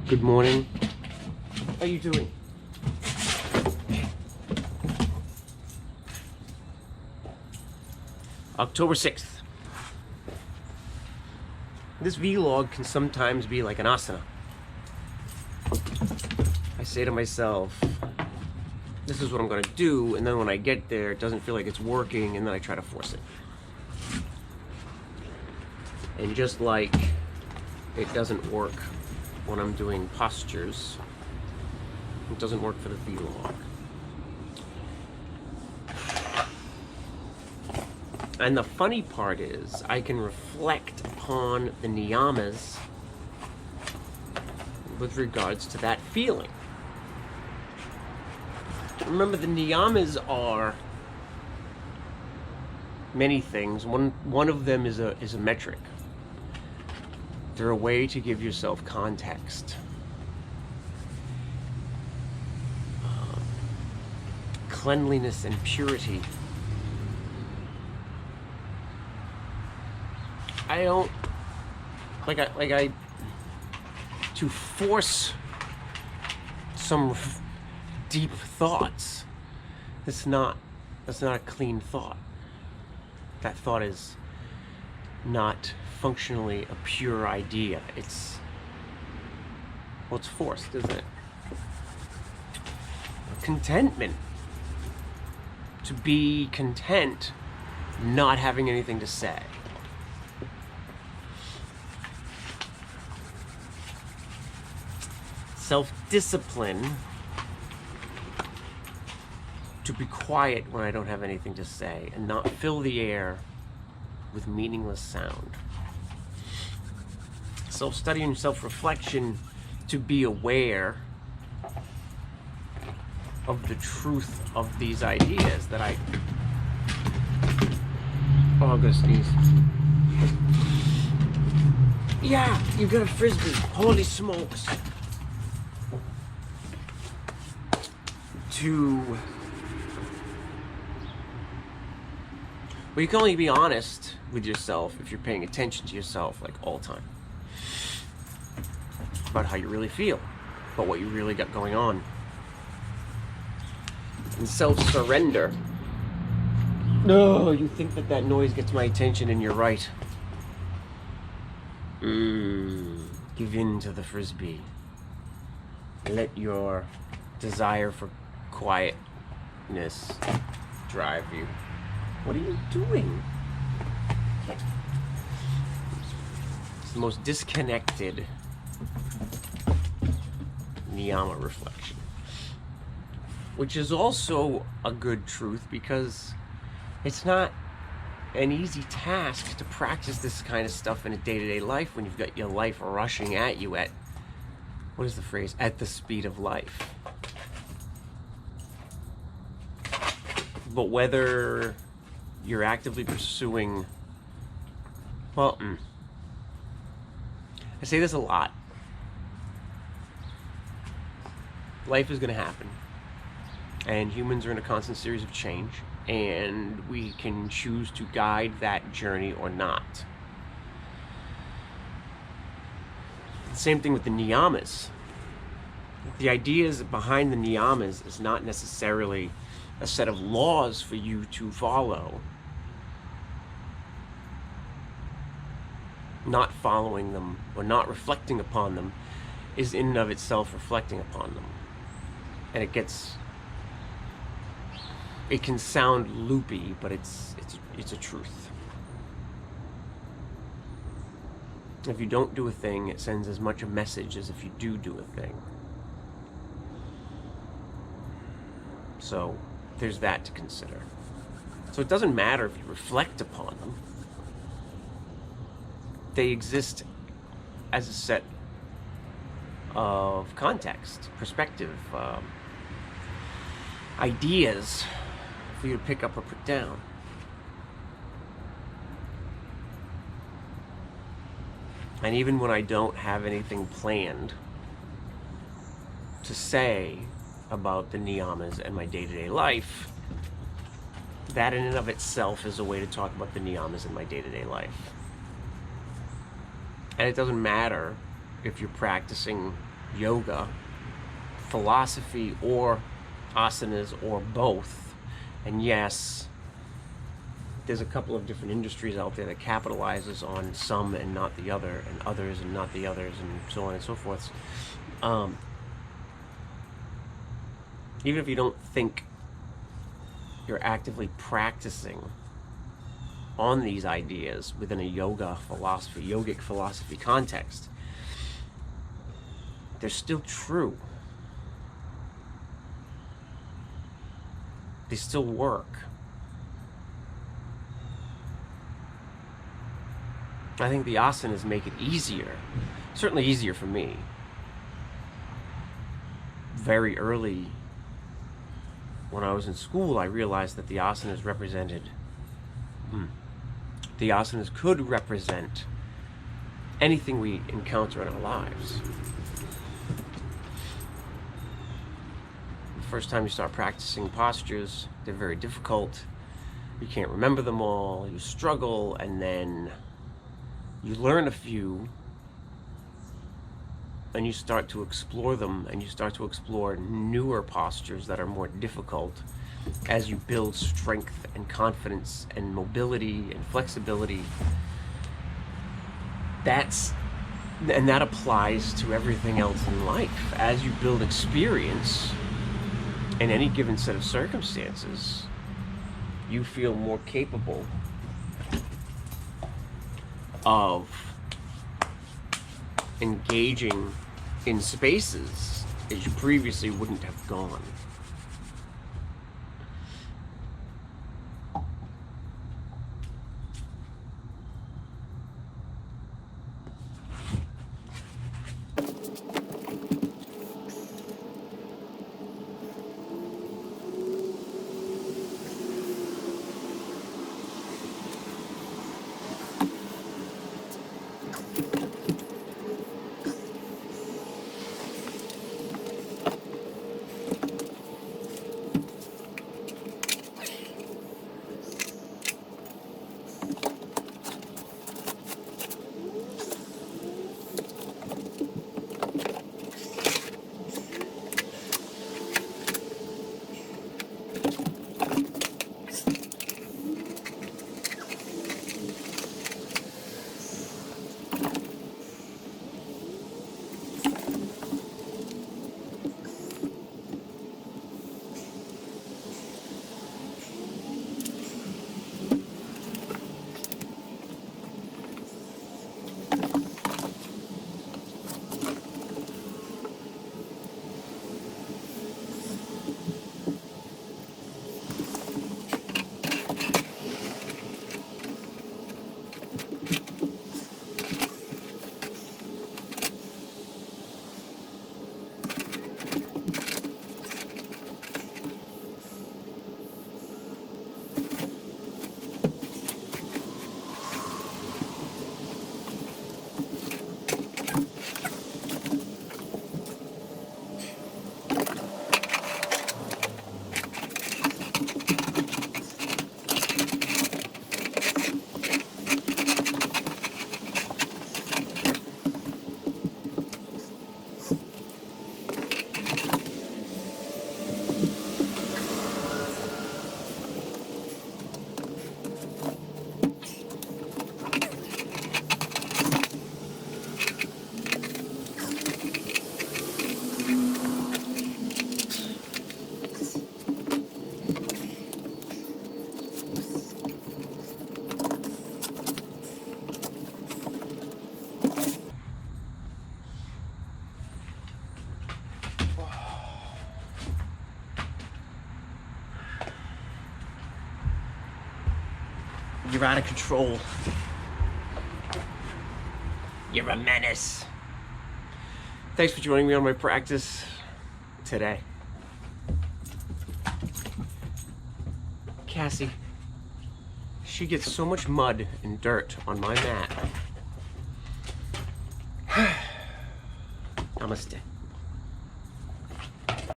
Good morning. How are you doing? October 6th. This vlog can sometimes be like an asana. I say to myself, this is what I'm going to do, and then when I get there, it doesn't feel like it's working, and then I try to force it. And just like it doesn't work when I'm doing postures, it doesn't work for the vlog. And the funny part is, I can reflect upon the niyamas with regards to that feeling. Remember, the niyamas are many things. One of them is a metric. They're a way to give yourself context. Cleanliness and purity. I don't like to force some deep thoughts. That's not a clean thought. That thought is not functionally a pure idea. It's forced, isn't it? Contentment. To be content, not having anything to say. Self-discipline. To be quiet when I don't have anything to say and not fill the air with meaningless sound. Self-study and self-reflection, to be aware of the truth of these ideas that Oh, I'm gonna sneeze. Yeah, you got a frisbee. Holy smokes. Well, you can only be honest with yourself if you're paying attention to yourself, like, all the time. About how you really feel, about what you really got going on. And self-surrender. No, you think that noise gets my attention, and you're right. Give in to the frisbee. Let your desire for quietness drive you. What are you doing? It's the most disconnected niyama reflection. Which is also a good truth, because it's not an easy task to practice this kind of stuff in a day-to-day life when you've got your life rushing at you at, what is the phrase? At the speed of life. But whether you're actively pursuing, well, I say this a lot. Life is going to happen, and humans are in a constant series of change, and we can choose to guide that journey or not. Same thing with the niyamas. The ideas behind the niyamas is not necessarily a set of laws for you to follow. Not following them or not reflecting upon them is in and of itself reflecting upon them. And it can sound loopy, but it's a truth. If you don't do a thing, it sends as much a message as if you do a thing. So there's that to consider. So it doesn't matter if you reflect upon them. They exist as a set of context, perspective, ideas for you to pick up or put down. And even when I don't have anything planned to say about the niyamas and my day-to-day life, that in and of itself is a way to talk about the niyamas in my day-to-day life. And it doesn't matter if you're practicing yoga, philosophy, or asanas, or both. And yes, there's a couple of different industries out there that capitalizes on some and not the other, and others and not the others, and so on and so forth. Even if you don't think you're actively practicing on these ideas within a yogic philosophy context, they're still true. They still work. I think the asanas make it easier, certainly easier for me. Very early when I was in school, I realized that the asanas could represent anything we encounter in our lives. The first time you start practicing postures, they're very difficult. You can't remember them all, you struggle, and then you learn a few, and you start to explore them, and you start to explore newer postures that are more difficult as you build strength and confidence and mobility and flexibility. And that applies to everything else in life. As you build experience in any given set of circumstances, you feel more capable of engaging in spaces that you previously wouldn't have gone. You're out of control. You're a menace. Thanks for joining me on my practice today. Cassie, she gets so much mud and dirt on my mat. Namaste.